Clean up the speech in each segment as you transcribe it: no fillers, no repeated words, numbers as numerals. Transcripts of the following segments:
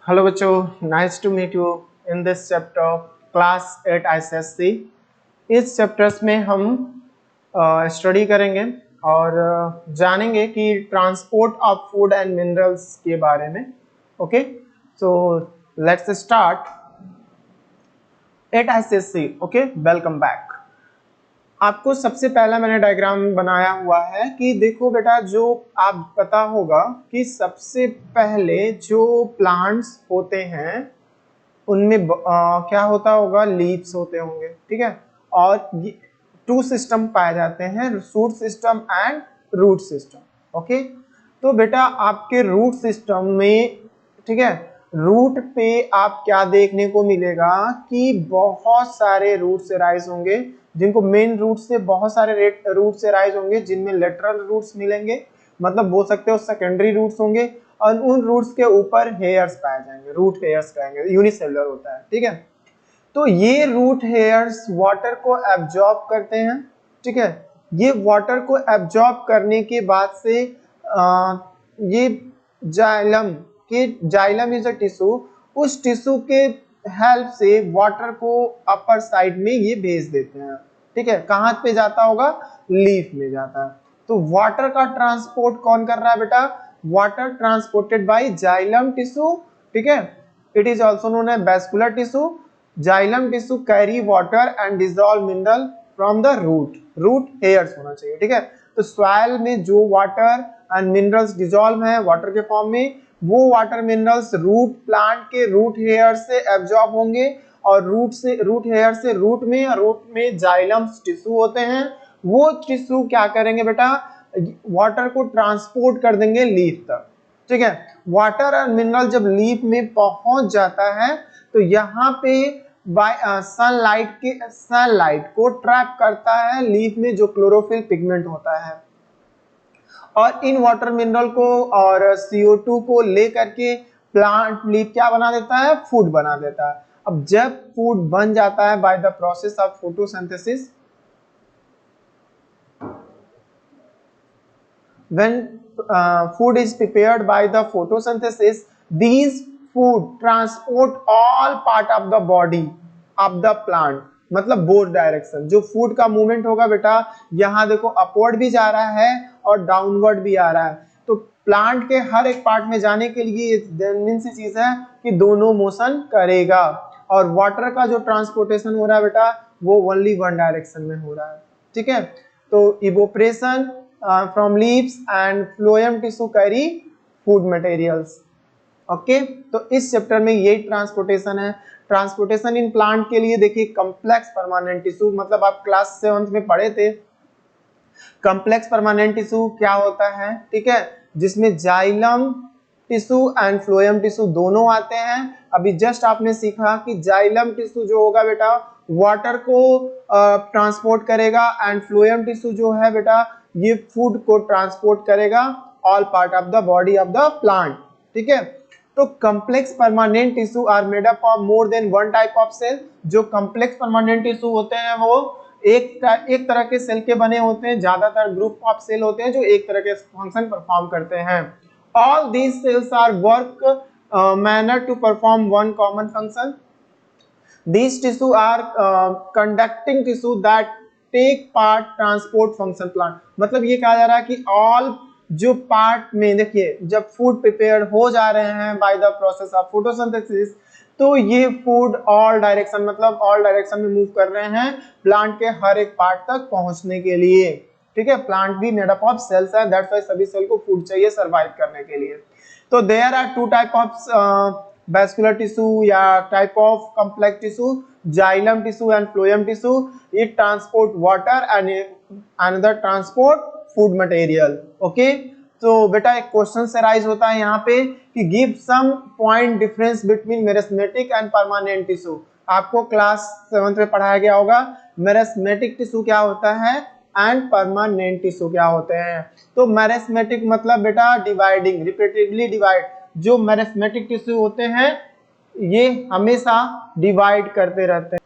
Hello बच्चों, nice to meet you in this chapter class 8 ICSE। इस chapters में हम स्टडी करेंगे और जानेंगे कि transport of food and minerals के बारे में। Okay, so let's start 8 ICSE। Okay, welcome back. आपको सबसे पहला मैंने डायग्राम बनाया हुआ है कि देखो बेटा, जो आप पता होगा कि सबसे पहले जो प्लांट्स होते हैं उनमें क्या होता होगा, लीव्स होते होंगे, ठीक है। और टू सिस्टम पाए जाते हैं, shoot system and root system. Okay, तो बेटा आपके रूट सिस्टम में, ठीक है, रूट पे आप क्या देखने को मिलेगा कि बहुत सारे रूट से राइज होंगे, जिनको मेन रूट से बहुत सारे रूट से राइज होंगे, जिनमें लेटरल रूट्स मिलेंगे, मतलब बोल सकते हो सेकेंडरी रूट्स होंगे, और उन रूट्स के ऊपर हेयर्स पाए जाएंगे, रूट हेयर्स कहेंगे, यूनिसेलुलर होता है, ठीक है। तो ये रूट हेयर्स वाटर को एब्जॉर्ब करते हैं, ठीक है। ये वाटर को एब्जॉर्ब करने के बाद से ये जाइलम इज अ टिश्यू, उस टिश्यू के हेल्प से वाटर को अपर साइड में ये भेज देते हैं, ठीक है। कहाँ पे जाता होगा, लीफ में जाता है। तो वाटर का ट्रांसपोर्ट कौन कर रहा है बेटा, water transported by xylem tissue, ठीक है। It is also known as vascular tissue. Xylem tissue carry water and dissolve mineral from the root hairs होना चाहिए, ठीक है। तो सॉइल में जो वाटर एंड मिनरल्स डिसॉल्व है वाटर के फॉर्म में, वो वाटर मिनरल्स रूट प्लांट के रूट हेयर से एब्जॉर्ब होंगे, और रूट हेयर से रूट में जाइलम टिश्यू होते हैं, वो टिश्यू क्या करेंगे बेटा, वाटर को ट्रांसपोर्ट कर देंगे लीफ तक, ठीक है। वाटर और मिनरल जब लीफ में पहुंच जाता है तो यहाँ पे सनलाइट को ट्रैप करता है लीफ में, जो क्लोरोफिल पिगमेंट होता है, और इन वाटर मिनरल को और CO2 को लेकर के प्लांट लीफ क्या बना देता है, फूड बना देता है। अब जब फूड बन जाता है by the process of photosynthesis, when food is prepared by the photosynthesis, these food transport all part of the body of the plant, मतलब बोथ डायरेक्शन। जो फूड का मूवमेंट होगा बेटा, यहाँ देखो अपवर्ड भी जा रहा है और डाउनवर्ड भी आ रहा है। तो प्लांट के हर एक पार्ट में जाने के लिए मेन सी चीज है कि दोनों मोशन करेगा, और वाटर का जो ट्रांसपोर्टेशन हो रहा है बेटा, वो ओनली वन डायरेक्शन में हो रहा है, ठीक है। तो evaporation from leaves and phloem tissue carry food materials। Okay, तो इस चैप्टर में यही ट्रांसपोर्टेशन है। ट्रांसपोर्टेशन इन प्लांट के लिए देखिए, कम्प्लेक्स परमानेंट टिश्यू, मतलब आप क्लास 7 में पढ़े थे, कम्प्लेक्स परमानेंट टिश्यू क्या होता है, ठीक है, जिसमें xylem tissue and phloem tissue दोनों आते हैं। अभी जस्ट आपने सीखा कि जाइलम टिश्यू जो होगा बेटा, वाटर को ट्रांसपोर्ट करेगा, एंड फ्लोएम टिश्यू जो है बेटा, ये फूड को ट्रांसपोर्ट करेगा, all part of the body of the plant, ठीक है। तो complex permanent tissue are made up of more than one type of cell. जो कम्प्लेक्स परमानेंट टिश्यू होते हैं वो एक तरह के सेल के बने होते हैं, ज्यादातर ग्रुप ऑफ सेल होते हैं जो एक तरह के फंक्शन परफॉर्म करते हैं। All these cells are work manner to perform one common function. These tissue are conducting tissue that take part transport function plant। मतलब ये कहा जा रहा है कि ऑल जो पार्ट में, देखिए जब फूड प्रिपेयर हो जा रहे हैं by the process of photosynthesis, तो ये फूड ऑल डायरेक्शन, मतलब ऑल डायरेक्शन में मूव कर रहे हैं प्लांट के हर एक पार्ट तक पहुंचने के लिए, ठीक है। प्लांट भी मेड अप ऑफ सेल्स है, दैट्स व्हाई सभी सेल को फूड चाहिए सर्वाइव करने के लिए। तो there are two type of vascular tissue या type of complex tissue, xylem tissue and phloem tissue। it transport water and another transport food material। okay, तो बेटा एक क्वेश्चन से राइज होता है यहाँ पे कि give some point difference between meristematic and permanent tissue. आपको क्लास 7 में पढ़ाया गया होगा मेरिस्मेटिक टिश्यू क्या होता है एंड परमानेंट टिश्यू क्या होते हैं। तो मेरिस्मेटिक मतलब बेटा डिवाइडिंग, रिपीटेडली डिवाइड। जो मेरिस्मेटिक टिश्यू होते हैं ये हमेशा डिवाइड करते रहते हैं।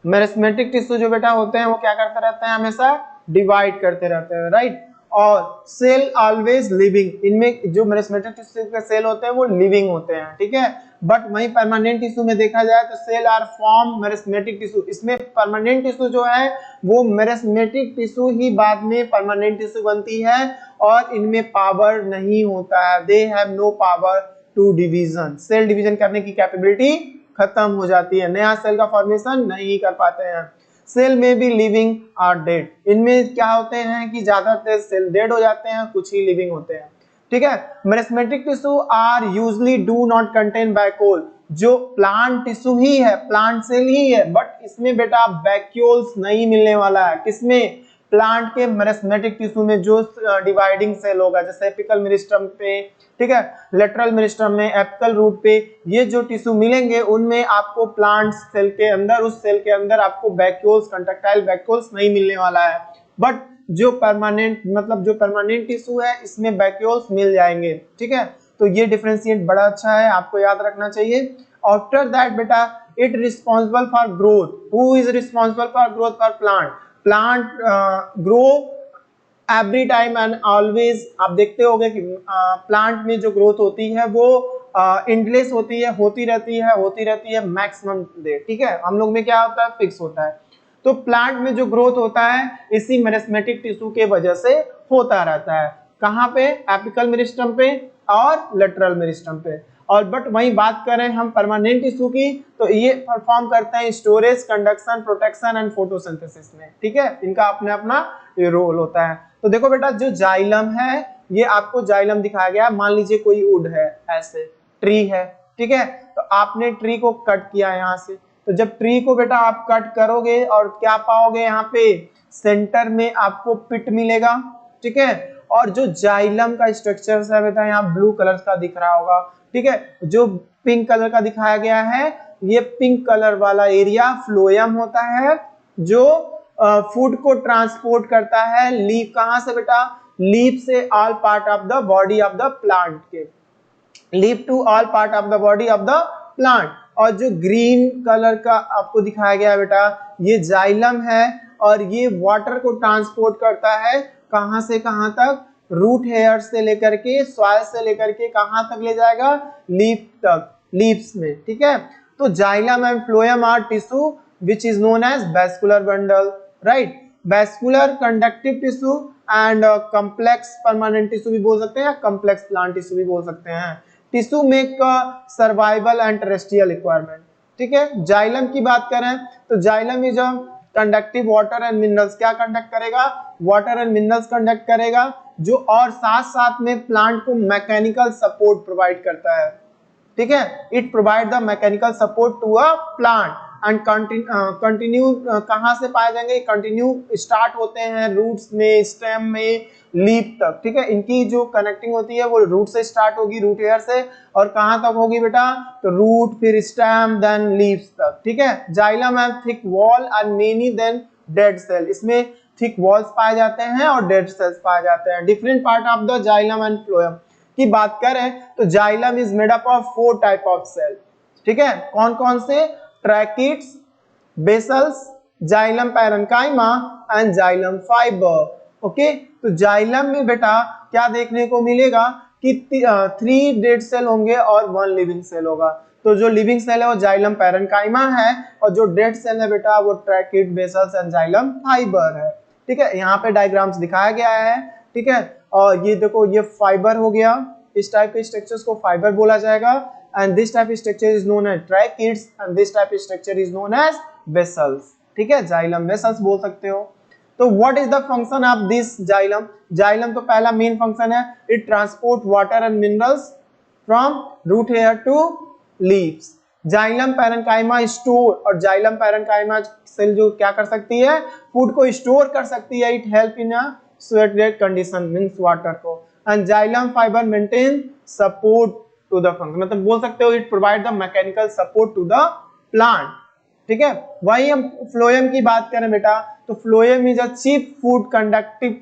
मेरिस्मेटिक टिश्यू जो बेटा होते हैं वो क्या करते रहते हैं, हमेशा डिवाइड करते रहते हैं, राइट। और सेल ऑलवेज लिविंग, इनमें जो मेरिस्टेमेटिक टिश्यू के सेल होते हैं वो लिविंग होते हैं, ठीक है। बट वहीं परमानेंट टिश्यू में देखा जाए तो cell are form meristematic tissue, इसमें परमानेंट टिश्यू जो है वो मेरिस्टेमेटिक टिश्यू ही बाद में परमानेंट टिश्यू बनती है, और इनमें पावर नहीं होता है, they have no power to division, cell division करने की कैपेबिलिटी खत्म हो जाती है, नया सेल का फॉर्मेशन नहीं कर पाते हैं। सेल में भी लिविंग और डेड, इनमें क्या होते हैं कि ज्यादातर सेल डेड हो जाते हैं, कुछ ही लिविंग होते हैं, ठीक है। Meristematic tissue are usually do not contain vacuole, जो प्लांट टिश्यू ही है, प्लांट सेल ही है, बट इसमें बेटा वैक्यूल्स नहीं मिलने वाला है, किसमें, प्लांट के मेरिस्टेमेटिक टिश्यू में जो डिवाइडिंग सेल होगा, जैसे एपिकल मेरिस्टम पे, ठीक है, लेटरल मेरिस्टम में, एपिकल रूट पे, ये जो टिश्यू मिलेंगे उनमें आपको प्लांट सेल के अंदर, उस सेल के अंदर आपको वैक्यूल्स, कंट्रैक्टाइल वैक्यूल्स नहीं मिलने वाला है। बट जो परमानेंट, मतलब जो परमानेंट टिश्यू है इसमें वैक्यूल्स मिल जाएंगे, ठीक है। तो ये डिफरेंशिएट बड़ा अच्छा है, आपको याद रखना चाहिए। आफ्टर दैट बेटा it responsible for growth, who is responsible for growth for plant, plant grow every time and always, आप देखते होंगे कि प्लांट में जो ग्रोथ होती है वो एंडलेस होती है, होती रहती है मैक्सिमम देर, ठीक है। हम लोग में क्या होता है, फिक्स होता है। तो प्लांट में जो ग्रोथ होता है इसी मेरिस्टेमेटिक टिश्यू के वजह से होता रहता है, कहाँ पे, एपिकल मेरिस्टम पे और लेटरल मेरिस्टम पे। और बट वहीं बात करें हम परमानेंट टिश्यू की, तो ये परफॉर्म करते हैं storage, conduction, protection and photosynthesis में, ठीक है, इनका अपना अपना रोल होता है। तो देखो बेटा जो जाइलम है, ये आपको जाइलम दिखाया गया है, मान लीजिए कोई वुड है, ऐसे ट्री है, ठीक है, तो आपने ट्री को कट किया यहाँ से, तो जब ट्री को बेटा आप कट करोगे और क्या पाओगे, यहाँ पे सेंटर में आपको पिट मिलेगा, ठीक है। और जो जाइलम का स्ट्रक्चर है बेटा यहाँ ब्लू कलर का दिख रहा होगा, ठीक है, जो पिंक कलर का दिखाया गया है, ये पिंक कलर वाला एरिया फ्लोएम होता है, जो फूड को ट्रांसपोर्ट करता है लीफ, कहां से बेटा, लीफ से all part of the body of the plant के, leaf to all part of the body of the plant. और जो ग्रीन कलर का आपको दिखाया गया बेटा, ये जाइलम है, और ये वाटर को ट्रांसपोर्ट करता है कहां से कहां तक, रूट हेयर से लेकर के, सॉइल से लेकर के कहां तक ले जाएगा, लीफ तक, लीव्स में, ठीक है। तो xylem and phloem are tissue which is known as vascular bundle, right, vascular conductive tissue and complex permanent tissue भी बोल सकते हैं, या complex plant tissue भी बोल सकते हैं। Tissue make survival and terrestrial requirement, ठीक है। जाइलम की बात करें तो xylem is conductive water and minerals, क्या कंडक्ट करेगा, वाटर एंड मिनरल्स कंडक्ट करेगा, जो और साथ साथ में प्लांट को मैकेनिकल सपोर्ट प्रोवाइड करता है, ठीक है। It provide the mechanical support to a plant and continue कहां से पाए जाएंगे, कंटिन्यू स्टार्ट होते हैं रूट्स में, स्टेम में, लीफ तक, ठीक है। इनकी जो कनेक्टिंग होती है वो रूट से स्टार्ट होगी, रूट हेयर से, और कहां तक होगी बेटा, तो रूट, फिर स्टेम, देन लीव्स तक, ठीक है। Xylem have thick wall and many then dead cell, इसमें थिक वॉल्स पाए जाते हैं और डेड सेल्स पाए जाते हैं। Different part of the xylem and phloem की बात करें तो xylem is made up of 4 type of cell, ठीक है। कौन कौन से, tracheids, vessels, xylem parenchyma and xylem fibre, okay. तो जाइलम में बेटा क्या देखने को मिलेगा कि 3 डेड सेल होंगे और 1 लिविंग सेल होगा। तो जो लिविंग सेल है वो जाइलम पैरेन्काइमा है, और जो डेड सेल है बेटा वो tracheid, vessels and xylem fibre है, ठीक है। यहाँ पे डायग्राम्स दिखाया गया है, ठीक है। और ये देखो, ये फाइबर हो गया, इस टाइप के स्ट्रक्चर्स को फाइबर बोला जाएगा, and this type of structure is known as tracheids and this type of structure is known as vessels, ठीक है, जाइलम वेसल्स बोल सकते हो। तो what is the function of this xylem, xylem तो पहला मेन फंक्शन है, it transport water and minerals from root hair to leaves। Xylem parenchyma store, और जाइलम पैरेन्काइमा सेल जो क्या कर सकती है, फूड को स्टोर कर सकती है, it help in a sweat condition, means water को। And xylem fibre maintain support to the function, मतलब बोल सकते हो it provide the mechanical support to the plant, ठीक है। वही हम फ्लोएम की बात करें बेटा, तो phloem is a cheap food conductive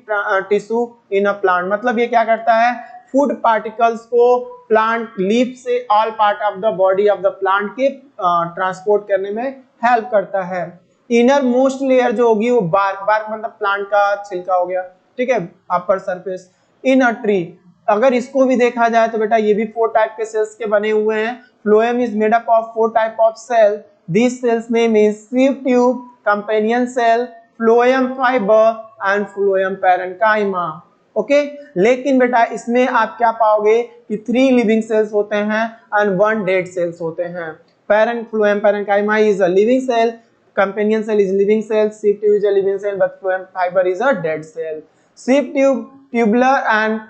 tissue in a plant, मतलब ये क्या करता है, फूड पार्टिकल्स को प्लांट लीफ से all part of the body of the plant के ट्रांसपोर्ट करने में हेल्प करता है। इनर मोस्ट लेयर जो होगी वो बार्क, बार्क मतलब प्लांट का छिलका हो गया, ठीक है, upper surface in a tree. अगर इसको भी देखा जाए तो बेटा ये भी 4 टाइप के सेल्स के बने हुए हैं। Phloem is made up of 4 type of cell, this cells name is sieve tube, companion cell, phloem fibre and phloem parenchyma. Okay, लेकिन बेटा इसमें आप क्या पाओगे कि 3 लिविंग सेल्स होते हैं एंड 1 डेड सेल्स होते हैं। Phloem parenchyma is a living cell, companion cell is living cell, sieve tube is a living cell, but phloem fiber is a dead cell. Sieve tube tubular and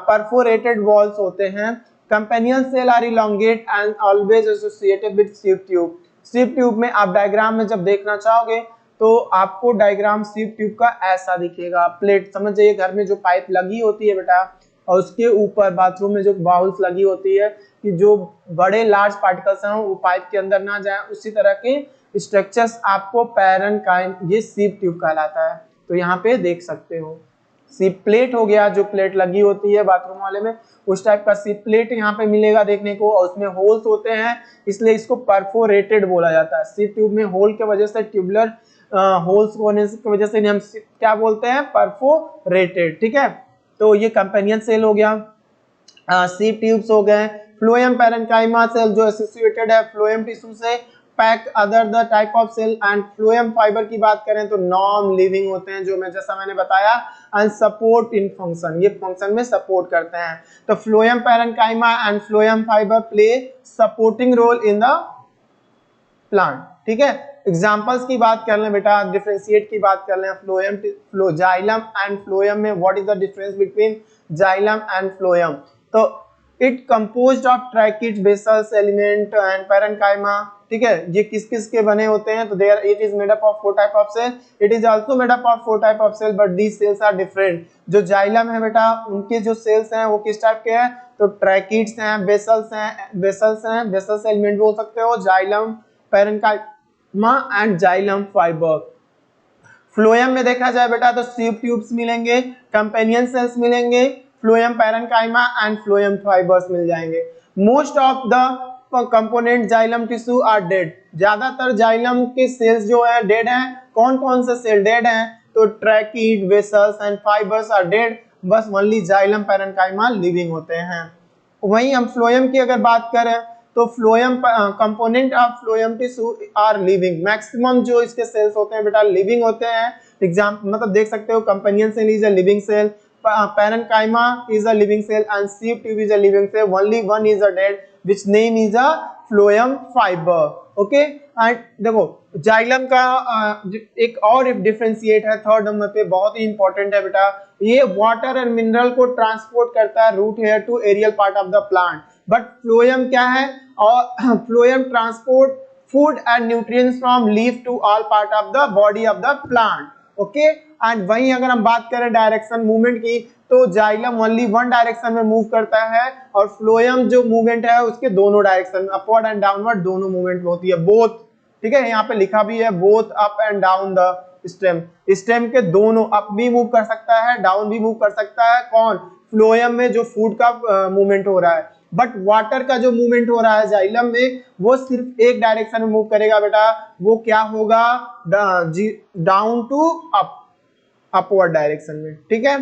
perforated walls होते हैं। companion cell are elongate and always associated with sieve tube. sieve tube में आप diagram में जब देखना चाहोगे तो आपको डायग्राम sieve tube का ऐसा दिखेगा। प्लेट समझ जाइए, घर में जो पाइप लगी होती है बेटा और उसके ऊपर बाथरूम में जो बाउल्स लगी होती है कि जो बड़े लार्ज पार्टिकल्स हैं वो पाइप के अंदर ना जाए, उसी तरह के स्ट्रक्चर्स आपको पैरेन्काइम, ये सीव ट्यूब कहलाता है। तो यहाँ पे देख सकते हो सीव प्लेट हो गया, जो प्लेट लगी होती है बाथरूम वाले में, उस टाइप का सीव प्लेट यहाँ पे मिलेगा देखने को, और उसमें होल्स होते हैं, इसलिए इसको परफोरेटेड बोला जाता है। सीव ट्यूब में होल के वजह से, ट्यूबुलर होल्स होने की वजह से हम क्या बोलते हैं, परफोरेटेड। ठीक है, तो ये कंपेनियन सेल हो गया, सीव ट्यूब्स हो गए। फ्लोएम पैरेन्काइमा सेल जो एसोसिएटेड है फ्लोएम टिश्यू से, pack other the type of cell and phloem fibre की बात करें तो नॉन लिविंग होते हैं, जो मैं जैसा मैंने बताया, एंड सपोर्ट इन फंक्शन, ये फंक्शन में सपोर्ट करते हैं। तो phloem parenchyma and phloem fibre play supporting role in the plant. ठीक है, एग्जांपल्स की बात कर लें बेटा, डिफरेंशिएट की बात कर लें, जाइलम एंड फ्लोएम में what is the difference between xylem and phloem. तो it composed of tracheid vessels element and parenchyma. ठीक है, ये किस किस के बने होते हैं, तो there it is made up of 4 type of cell, it is also made up of 4 type of cell but these cells are different. जो जाइलम है बेटा उनके जो सेल्स हैं वो किस टाइप के हैं, तो ट्रैकिड्स हैं, बेसल्स एलिमेंट बोल सकते हो, xylem, parenchyma and xylem fibre. Phloem में देखा जाए बेटा तो सीव ट्यूब्स मिलेंगे, कंपेनियन सेल्स मिलेंगे, phloem parenchyma and phloem fibres मिल जाएंगे। Most of the component xylem tissue are dead, ज्यादातर जाइलम के सेल्स जो है डेड हैं। कौन कौन से सेल डेड हैं, तो tracheid, vessels and fibres are dead, बस ओनली जाइलम पैरेन्काइमा लिविंग होते हैं। वहीं हम फ्लोएम की अगर बात करें तो phloem component of phloem tissue are living, maximum जो इसके सेल्स होते हैं बेटा लिविंग होते हैं। एग्जाम्पल मतलब देख सकते हो, companion cell is a living cell, parenchyma is a living cell and sieve tube is a living cell, only one is a dead which name is a phloem fiber. Okay, and देखो xylem का एक और differentiate है third number पे, बहुत ही important है बेटा, ये वाटर एंड मिनरल को ट्रांसपोर्ट करता है root hair to aerial part of the plant, but phloem क्या है, और phloem transport food and nutrients from leaf to all part of the body of the plant. Okay, and वहीं अगर हम बात करें डायरेक्शन मूवमेंट की तो जाइलम ओनली वन डायरेक्शन में मूव करता है और फ्लोएम जो मूवमेंट है उसके दोनों डायरेक्शन, अपवर्ड एंड डाउनवर्ड दोनों मूवमेंट होती है, बोथ। ठीक है, यहाँ पे लिखा भी है both up and down the stem, stem के दोनों, अप भी मूव कर सकता है, डाउन भी मूव कर सकता है। कौन, फ्लोएम में जो फूड का मूवमेंट हो रहा है, बट वाटर का जो मूवमेंट हो रहा है जाइलम में वो सिर्फ एक डायरेक्शन में मूव करेगा बेटा, वो क्या होगा, down to up, upward direction में। ठीक है,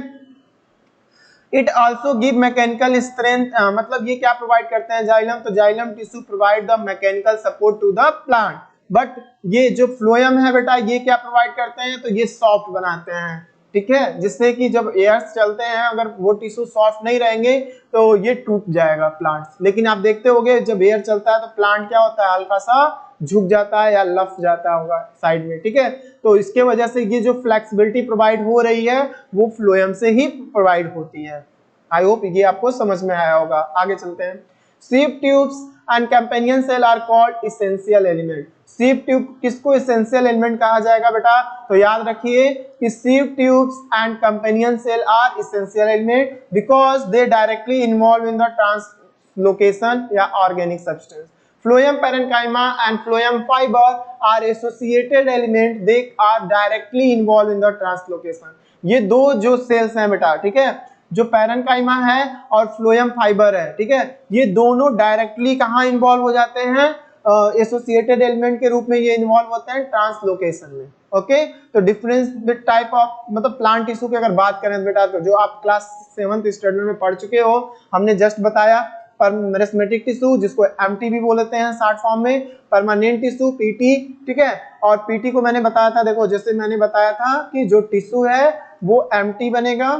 it also give mechanical strength, मतलब ये क्या प्रोवाइड करते हैं जाइलम, तो xylem tissue provide the mechanical support to the plant, but ये जो फ्लोएम है बेटा ये क्या प्रोवाइड करते हैं, तो ये सॉफ्ट बनाते हैं। ठीक है, जिससे कि जब एयर्स चलते हैं अगर वो टिश्यू सॉफ्ट नहीं रहेंगे तो ये टूट जाएगा प्लांट्स। लेकिन आप देखते होंगे जब एयर चलता है तो प्लांट क्या होता है, हल्का सा झुक जाता है या लफ जाता होगा साइड में। ठीक है, तो इसके वजह से ये जो फ्लेक्सिबिलिटी प्रोवाइड हो रही है वो फ्लोएम से ही प्रोवाइड होती है। आई होप ये आपको समझ में आया होगा। आगे चलते हैं। Sieve tubes and companion cell are called essential element. Sieve tube किसको एसेंशियल एलिमेंट कहा जाएगा बेटा, तो याद रखिए कि sieve tubes and companion cell are essential element because they directly involve in the translocation या organic substance. Phloem parenchyma and phloem fiber are associated element. They are directly involved in the translocation. ये दो जो sales हैं बेटा, ठीक है, जो parenchyma है और फ्लोएम फाइबर है, ठीक है, ये दोनों डायरेक्टली कहाँ इन्वॉल्व हो जाते हैं, एसोसिएटेड एलिमेंट के रूप में ये इन्वॉल्व होते हैं ट्रांसलोकेशन में। ओके, तो डिफरेंस टाइप ऑफ मतलब प्लांट टिश्यू की अगर बात करें बेटा, तो जो आप क्लास 7th स्टैंडर्ड में पढ़ चुके हो, हमने जस्ट बताया मेरिस्मेटिक टिश्यू जिसको एमटी भी बोलते हैं शॉर्ट फॉर्म में, परमानेंट टिश्यू पीटी, ठीक है। और पीटी को मैंने बताया था, देखो जैसे मैंने बताया था कि जो टिश्यू है वो एमटी बनेगा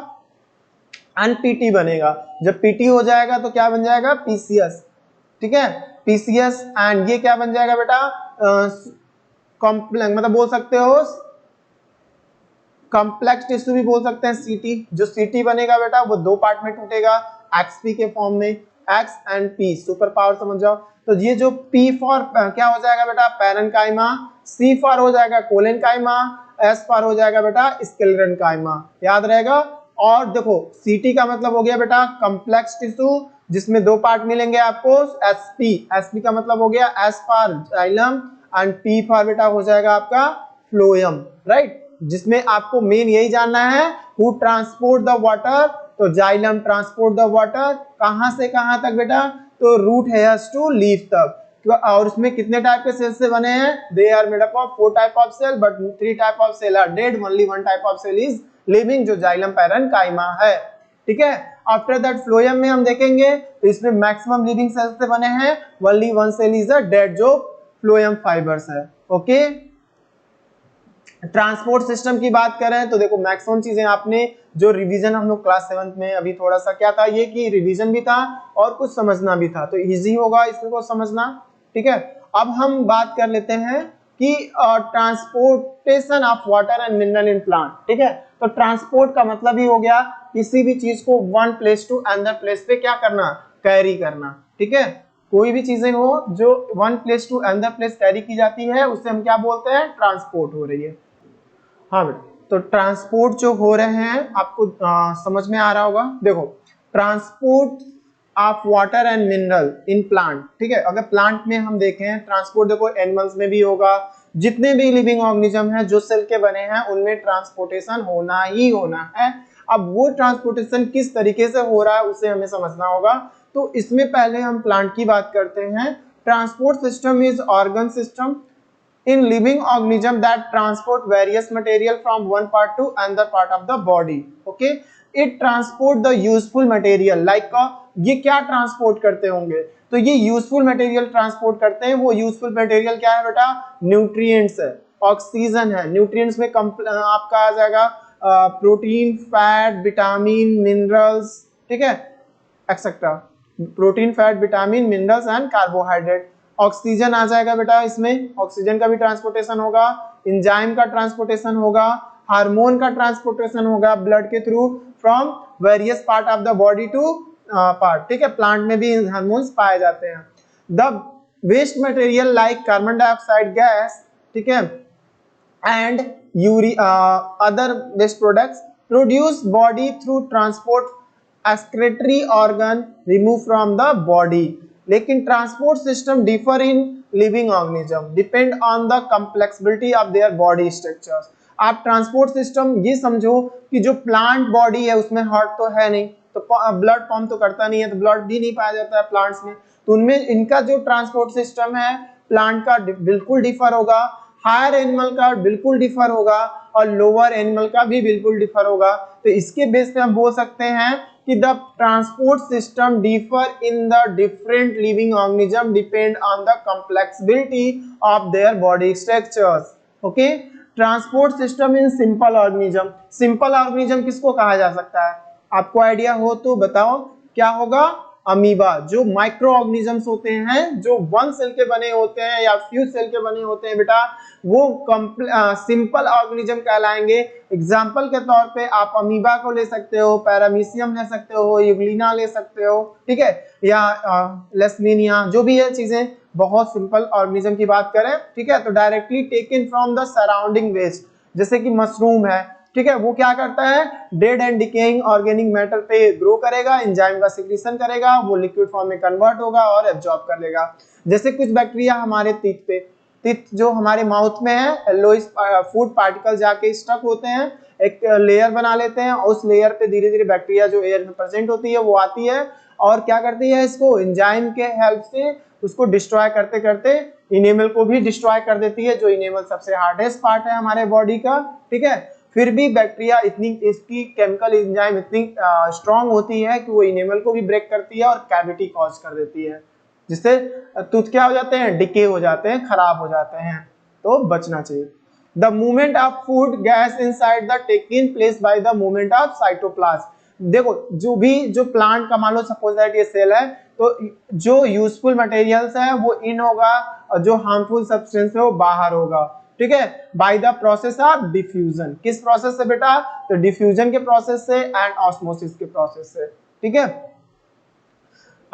एंड पीटी बनेगा। जब पीटी हो जाएगा तो क्या बन जाएगा, पीसीएस, ठीक है, पीसीएस। एंड ये क्या बन जाएगा बेटा, कॉम्प्लेक्स मतलब बोल सकते हो कॉम्प्लेक्स टिश्यू भी बोल सकते हैं, सीटी। जो सीटी बनेगा बेटा वो दो पार्ट में टूटेगा, एक्सपी के फॉर्म में, x and P, super power समझ जाओ। तो ये जो पी फॉर क्या हो जाएगा बेटा, पैरेन्काइमा, सी फॉर हो जाएगा कोलेनकाइमा, एस फॉर हो जाएगा बेटा स्क्लेरेन्काइमा, याद रहेगा। और देखो सीटी का मतलब हो गया बेटा कॉम्प्लेक्स टिश्यू जिसमें दो पार्ट मिलेंगे आपको, एसपी, एसपी का मतलब हो गया S for xylem and P for बेटा हो जाएगा आपका फ्लोएम, राइट। जिसमें आपको मेन यही जानना है, हु ट्रांसपोर्ट द वाटर, तो जाइलम ट्रांसपोर्ट द वाटर कहां से कहां तक बेटा, तो रूट हेयर्स टू लीफ तक। और उसमें कितने टाइप के सेल से बने हैं, they are made up of 4 type of cell but 3 type of cell are dead, only 1 type of cell is living, जो जाइलम पैरेन्काइमा है, ठीक है। आफ्टर दैट फ्लोएम में हम देखेंगे तो इसमें मैक्सिमम लिविंग सेल्स से बने हैं, only 1 cell is a dead, जो फ्लोएम फाइबर्स है। ओके, ट्रांसपोर्ट सिस्टम की बात करें तो देखो मैक्सिमम चीजें आपने जो रिवीजन हम लोग क्लास 7th में अभी थोड़ा सा क्या था, ये कि रिवीजन भी था और कुछ समझना भी था, तो इजी होगा इसको समझना, ठीक है। अब हम बात कर लेते हैं कि transportation of water and mineral in plant, ठीक है। तो ट्रांसपोर्ट का मतलब ही हो गया किसी भी चीज को one place to another place पे क्या करना, कैरी करना, ठीक है। कोई भी चीजें हो जो one place to another place carry की जाती है उसे हम क्या बोलते हैं, ट्रांसपोर्ट हो रही है। हाँ बेटा, तो ट्रांसपोर्ट जो हो रहे हैं आपको समझ में आ रहा होगा। देखो transport of water and mineral in plant, ठीक है। अगर प्लांट में हम देखें ट्रांसपोर्ट, देखो एनिमल्स में भी होगा, जितने भी लिविंग ऑर्गेनिज्म हैं जो सेल के बने हैं उनमें ट्रांसपोर्टेशन होना ही होना है। अब वो ट्रांसपोर्टेशन किस तरीके से हो रहा है उसे हमें समझना होगा। तो इसमें पहले हम प्लांट की बात करते हैं। Transport system is organ system in living organism that transport various material from one part to another part of the body. Okay, it transport the useful material like ये क्या ट्रांसपोर्ट करते होंगे, तो ये यूजफुल मटेरियल ट्रांसपोर्ट करते हैं। वो useful material क्या है बेटा, न्यूट्रिएंट्स है, ऑक्सीजन है। न्यूट्रिएंट्स में आपका आ जाएगा प्रोटीन, फैट, विटामिन, मिनरल्स, ठीक है, etcetera. Protein, fat, vitamin, minerals and carbohydrate. Oxygen आ जाएगा बेटा, इसमें ऑक्सीजन का भी ट्रांसपोर्टेशन होगा, एंजाइम का ट्रांसपोर्टेशन होगा, हार्मोन का ट्रांसपोर्टेशन होगा ब्लड के through from various part of the body to part, ठीक है। प्लांट में भी हार्मोन्स पाए जाते हैं। The waste material like carbon dioxide gas, ठीक है, and other waste products produce body through transport excretory organ remove from the body. लेकिन transport system differ in living organism depend on the complexibility of their body structures. आप transport system ये समझो कि जो plant body है उसमें heart तो है नहीं, तो ब्लड पंप तो करता नहीं है, तो ब्लड भी नहीं पाया जाता है प्लांट्स में, तो उनमें इनका जो ट्रांसपोर्ट सिस्टम है प्लांट का बिल्कुल डिफर होगा, हायर एनिमल का बिल्कुल डिफर होगा और लोअर एनिमल का भी बिल्कुल डिफर होगा। तो इसके बेस पे हम बोल सकते हैं कि the transport system differ in the different living organism depend on the complexibility of their body structures. Okay, transport system in simple organism. Simple organism किसको कहा जा सकता है, आपको आइडिया हो तो बताओ क्या होगा, अमीबा। जो माइक्रो ऑर्गेनिजम्स होते हैं जो वन सेल के बने होते हैं या फ्यू सेल के बने होते हैं बेटा, वो सिंपल ऑर्गेनिज्म कहलाएंगे। एग्जांपल के तौर पे आप अमीबा को ले सकते हो, पैरामीशियम ले सकते हो, यूग्लिना ले सकते हो, ठीक है, या लेशमिनिया, जो भी है चीजें बहुत सिंपल ऑर्गेनिज्म की बात करें, ठीक है। तो directly taken from the surrounding waste, जैसे कि मशरूम है, ठीक है, वो क्या करता है, dead and decaying organic matter पे ग्रो करेगा, एंजाइम का सिक्रीशन करेगा, वो लिक्विड फॉर्म में कन्वर्ट होगा और एब्जॉर्ब कर लेगा। जैसे कुछ बैक्टीरिया हमारे टीथ जो हमारे माउथ में है, येलोइश फूड पार्टिकल जाके स्टक होते हैं, एक लेयर बना लेते हैं, उस लेयर पे धीरे धीरे बैक्टीरिया जो एयर में प्रेजेंट होती है वो आती है और क्या करती है, इसको एंजाइम के हेल्प से उसको डिस्ट्रॉय करते करते इनेमल को भी डिस्ट्रॉय कर देती है, जो इनेमल सबसे हार्डेस्ट पार्ट है हमारे बॉडी का। ठीक है, फिर भी बैक्टीरिया इतनी, इसकी केमिकल एंजाइम इतनी स्ट्रांग होती है कि वो इनेमल को भी ब्रेक करती है और कैविटी कॉज कर देती है, जिससे टूथ क्या हो जाते हैं, डिके हो जाते हैं, खराब हो जाते हैं। तो बचना चाहिए। The movement of food gas inside the taking place by the movement of cytoplasm. देखो जो प्लांट का मान लो सपोज दैट ये सेल है, तो जो यूजफुल मटेरियल्स है वो इन होगा और जो हार्मफुल सब्सटेंस है वो बाहर होगा। ठीक है, by the process of diffusion. किस प्रोसेस से बेटा, तो डिफ्यूजन के प्रोसेस से एंड ऑस्मोसिस के प्रोसेस से। ठीक है,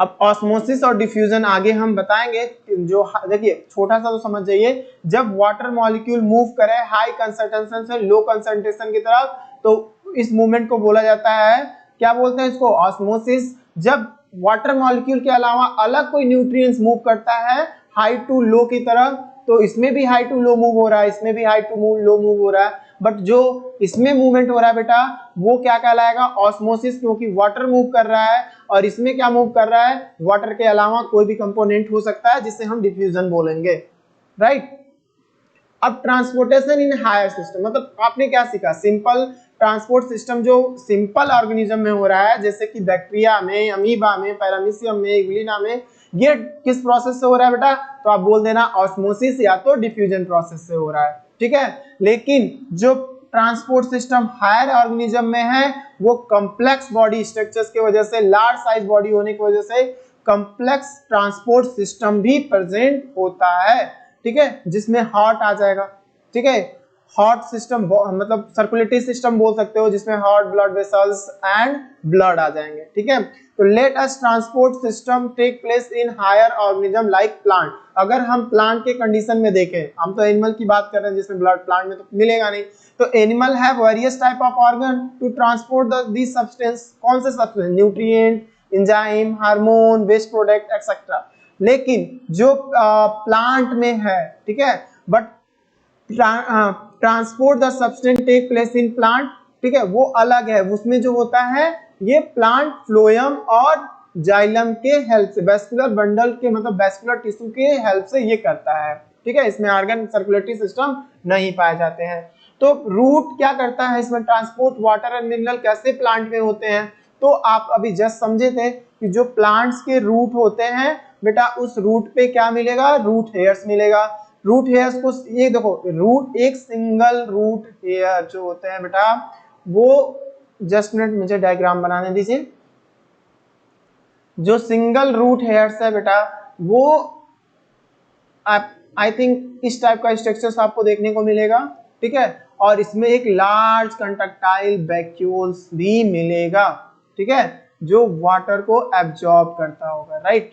अब ऑस्मोसिस और डिफ्यूजन आगे हम बताएंगे। जो देखिए छोटा सा तो समझ जाइए, जब वाटर मॉलिक्यूल मूव करे हाई कंसंट्रेशन से लो कंसंट्रेशन की तरफ, तो इस मूवमेंट को बोला जाता है, क्या बोलते हैं इसको, ऑस्मोसिस। जब वाटर मॉलिक्यूल के अलावा अलग कोई न्यूट्रिएंट्स मूव करता है हाई टू लो की तरफ, तो इसमें भी हाई टू लो मूव हो रहा है, इसमें भी हाई टू लो मूव हो रहा है, बट जो इसमें मूवमेंट हो रहा है बेटा वो क्या कहलाएगा, ऑस्मोसिस, क्योंकि वाटर मूव कर रहा है और इसमें क्या मूव कर रहा है, वाटर के अलावा कोई भी कंपोनेंट हो सकता है, जिसे हम डिफ्यूजन बोलेंगे। राइट, अब ट्रांसपोर्टेशन इन हायर सिस्टम, मतलब आपने क्या सीखा, सिंपल ट्रांसपोर्ट सिस्टम जो सिंपल ऑर्गेनिज्म में हो रहा है, जैसे कि बैक्टीरिया में, अमीबा में, पैरामीशियम में, इग्लिना में, ये किस प्रोसेस से हो रहा है बेटा, तो आप बोल देना ऑस्मोसिस या तो डिफ्यूजन प्रोसेस से हो रहा है। ठीक है, लेकिन जो ट्रांसपोर्ट सिस्टम हायर ऑर्गेनिज्म में है वो कॉम्प्लेक्स बॉडी स्ट्रक्चर्स की वजह से, लार्ज साइज बॉडी होने की वजह से कॉम्प्लेक्स ट्रांसपोर्ट सिस्टम भी प्रेजेंट होता है। ठीक है, जिसमें हार्ट आ जाएगा। ठीक है, हार्ट सिस्टम मतलब सर्कुलेटरी सिस्टम बोल सकते हो, जिसमें heart, blood vessels and blood आ जाएंगे। ठीक है, तो let us transport system take place in higher organism like plant. अगर हम प्लांट के कंडीशन में देखें, हम तो एनिमल की बात कर रहे हैं जिसमें ब्लड, प्लांट में तो मिलेगा नहीं, तो animal have various type of organ to transport this substance. कौन से substance, nutrient, enzyme, hormone, waste product etcetera. लेकिन जो प्लांट में है, ठीक है, but transport the substance take place in plant, ठीक है, वो अलग है। उसमें जो होता है ये प्लांट फ्लोएम और जाइलम के हेल्प से, वेस्कुलर बंडल के मतलब वेस्कुलर टिश्यू के हेल्प से ये करता है। ठीक है, इसमें ऑर्गन सर्कुलेटरी सिस्टम नहीं पाए जाते हैं। तो रूट क्या करता है इसमें, ट्रांसपोर्ट वाटर एंड मिनरल कैसे प्लांट में होते हैं। तो आप अभी जस्ट समझे थे कि जो प्लांट्स के रूट होते हैं बेटा, उस रूट पे क्या मिलेगा, रूट हेयर्स मिलेगा। रूट हेयर्स को ये देखो, रूट एक सिंगल रूट हेयर जो होते हैं बेटा, वो जस्ट मिनट मुझे डायग्राम बनाने दीजिए। जो सिंगल रूट हेयर्स है बेटा, वो आई थिंक इस टाइप का स्ट्रक्चर्स आपको देखने को मिलेगा। ठीक है, और इसमें एक लार्ज कंट्रैक्टाइल वैक्यूल्स भी मिलेगा। ठीक है, जो वाटर को एब्जॉर्ब करता होगा। राइट,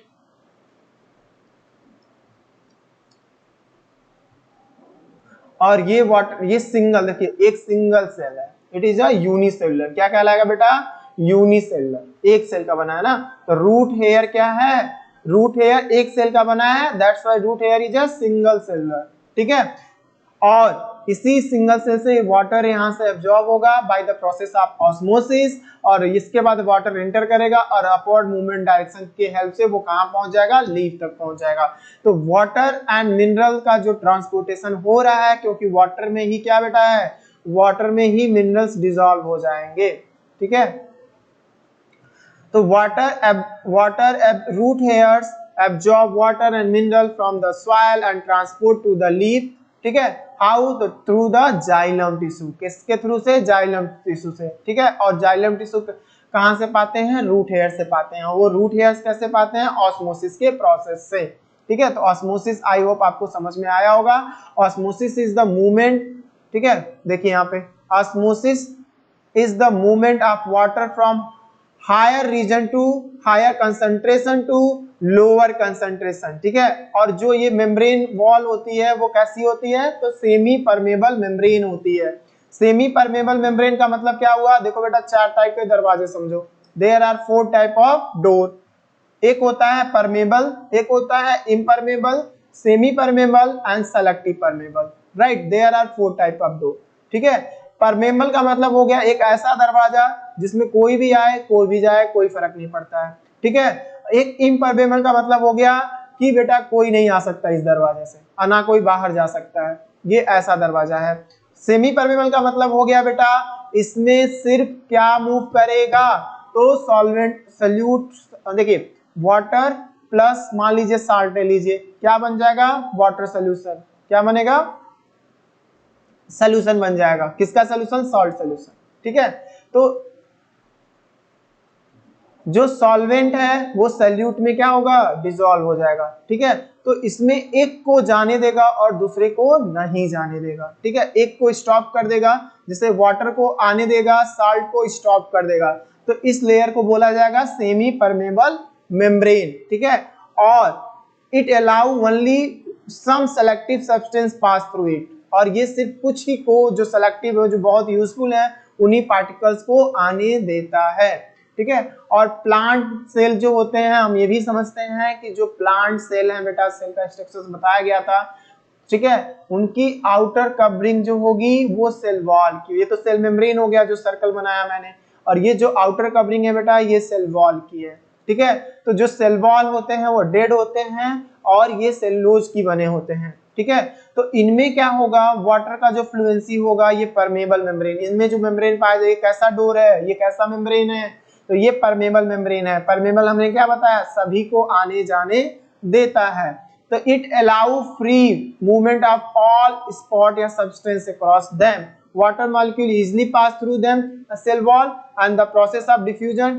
और ये वाटर, ये सिंगल, देखिए एक सिंगल सेल है, इट इज अ यूनिसेलुलर। क्या कहलाएगा बेटा, यूनिसेलुलर, एक सेल का बना है ना। तो रूट हेयर क्या है, रूट हेयर एक सेल का बना है, that's why root hair is a single cellular. ठीक है, और इसी सिंगल सेल से वाटर यहां से एब्जॉर्ब होगा by the process of osmosis, और इसके बाद वाटर एंटर करेगा और अपवर्ड मूवमेंट डायरेक्शन के हेल्प से वो कहां पहुंच जाएगा, लीफ तक पहुंच जाएगा। तो वाटर एंड मिनरल का जो ट्रांसपोर्टेशन हो रहा है, क्योंकि वाटर में ही क्या बेटा है, वाटर में ही मिनरल्स डिसॉल्व हो जाएंगे। ठीक है, तो root hairs absorb water and mineral from the soil and transport to the leaf। ठीक है, हाउ, तो थ्रू द जाइलम टिश्यू। किसके थ्रू से, जाइलम टिश्यू से। ठीक है, और जाइलम टिश्यू कहां से पाते हैं, रूट हेयर से पाते हैं। वो रूट हेयर्स कैसे पाते हैं, ऑस्मोसिस के प्रोसेस से। ठीक है, तो ऑस्मोसिस आई होप आपको समझ में आया होगा। ऑस्मोसिस इज द मूवमेंट, ठीक है, देखिए यहाँ पे, osmosis is the movement of water from higher region to higher concentration to lower concentration. ठीक है, और जो ये मेम्ब्रेन वॉल होती है वो कैसी होती है, तो सेमी परमेबल मेम्ब्रेन होती है। सेमी परमेबल मेम्ब्रेन का मतलब क्या हुआ, देखो बेटा चार टाइप के दरवाजे समझो, there are 4 type of door. एक होता है परमेबल, एक होता है impermeable, semi permeable and selective permeable. Right, there are 4 type of door. ठीक है, परमेबल का मतलब हो गया एक ऐसा दरवाजा जिसमें कोई भी आए कोई भी जाए कोई फर्क नहीं पड़ता है। ठीक है। एक इम्परमेबल का मतलब हो गया कि बेटा कोई नहीं आ सकता इस दरवाजे से, ना कोई बाहर जा सकता है, ये ऐसा दरवाजा है। सेमी परमेबल का मतलब हो गया बेटा इसमें सिर्फ क्या मूव करेगा, तो सॉल्वेंट सल्यूट, देखिए वाटर प्लस मान लीजिए साल्ट ले लीजिए, क्या बन जाएगा, वाटर सोल्यूशन, क्या बनेगा, सोल्यूशन बन जाएगा। किसका सोल्यूशन, सॉल्ट सोल्यूशन, ठीक है। तो जो सॉल्वेंट है वो सल्यूट में क्या होगा, डिसॉल्व हो जाएगा, ठीक है। तो इसमें एक को जाने देगा और दूसरे को नहीं जाने देगा, ठीक है। एक को स्टॉप कर देगा, जैसे वाटर को आने देगा, साल्ट को स्टॉप कर देगा, तो इस लेयर को बोला जाएगा सेमी परमेबल मेम्ब्रेन, ठीक है। और it allow only some selective substance pass through it, और ये सिर्फ कुछ ही को जो सेलेक्टिव है, जो बहुत यूजफुल है, उन्हीं पार्टिकल्स को आने देता है, ठीक है। और प्लांट सेल जो होते हैं, हम ये भी समझते हैं कि जो प्लांट सेल है बेटा, सेल का स्ट्रक्चर बताया गया था, ठीक है, उनकी आउटर कवरिंग जो होगी वो सेल वॉल की, ये तो सेल मेम्ब्रेन हो गया जो सर्कल बनाया मैंने, और ये जो आउटर कवरिंग है बेटा ये सेल वॉल की है, ठीक है। तो जो सेल वॉल होते हैं वो डेड होते हैं और ये सेलुलोज की बने होते हैं, ठीक है। तो इनमें क्या होगा, वाटर का जो फ्लुएंसी होगा ये परमेबल मेम्ब्रेन, इनमें जो मेम्ब्रेन पाया जाए, कैसा डोर है, ये कैसा मेम्ब्रेन है, तो ये परमेबल मेम्ब्रेन है। परमेबल हमने क्या बताया, सभी को आने जाने देता है। तो it allow free movement of all spot या substance across them, water molecule easily pass through them a cell wall, and the process of diffusion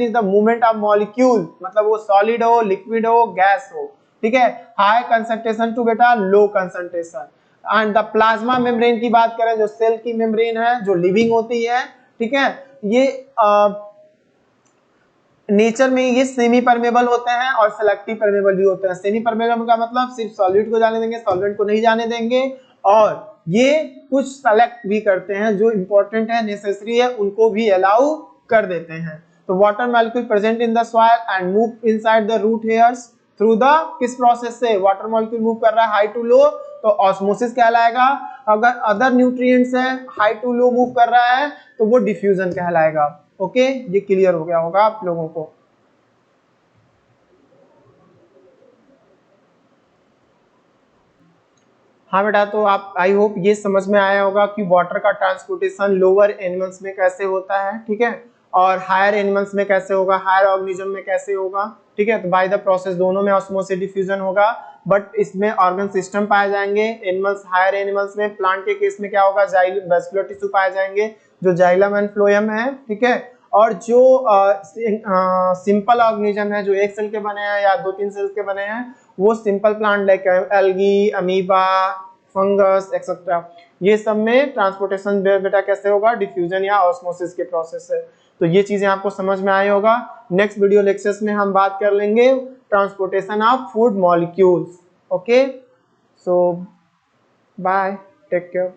is the movement of molecule, मतलब वो solid हो, liquid हो, gas हो, ठीक है। high concentration to बेटा low concentration, and the plasma membrane की बात करें, जो सेल की मेम्ब्रेन है जो लिविंग होती है, ठीक है, ये नेचर में ये सेमी परमेबल होते हैं और सेलेक्टिव परमेबल भी होते हैं। सेमी परमेबल का मतलब सिर्फ सॉलिड को जाने देंगे, सॉल्वेंट को नहीं जाने देंगे, और ये कुछ सेलेक्ट भी करते हैं, जो इंपॉर्टेंट है, नेसेसरी है, उनको भी अलाउ कर देते हैं। तो water molecule present in the soil and move inside the root hairs through the, किस प्रोसेस से, वाटर मॉलिक्यूल मूव कर रहा है हाई टू लो, तो ऑस्मोसिस कहलाएगा। अगर अदर न्यूट्रिएंट्स है हाई टू लो मूव कर रहा है तो वो डिफ्यूजन कहलाएगा। ओके, ये क्लियर हो गया होगा आप लोगों को। हाँ बेटा, तो आप आई होप ये समझ में आया होगा कि वाटर का ट्रांसपोर्टेशन लोअर एनिमल्स में कैसे होता है, ठीक है, और हायर एनिमल्स में कैसे होगा, हायर ऑर्गेनिज्म में कैसे होगा, ठीक है। तो बाय द प्रोसेस दोनों में ऑस्मोसिस डिफ्यूजन होगा, बट इसमें ऑर्गन सिस्टम पाए जाएंगे। एनिमल्स, हायर एनिमल्स में, प्लांट के केस में क्या होगा, जाइलम वेस्कुलर टिश्यू पाए जाएंगे जो जाइलम एंड फ्लोएम है, ठीक है। और जो सिंपल ऑर्गेनिज्म है, जो एक सेल के बने हैं या 2-3 सेल्स के बने हैं, वो simple plant like algae, amoeba, fungus etcetera, ये सब में ट्रांसपोर्टेशन बेटा कैसे होगा, डिफ्यूजन या ऑस्मोसिस के प्रोसेस से। तो ये चीजें आपको समझ में आई होगा। नेक्स्ट वीडियो लेक्चर्स में हम बात कर लेंगे transportation of food molecules. Okay, so bye, take care.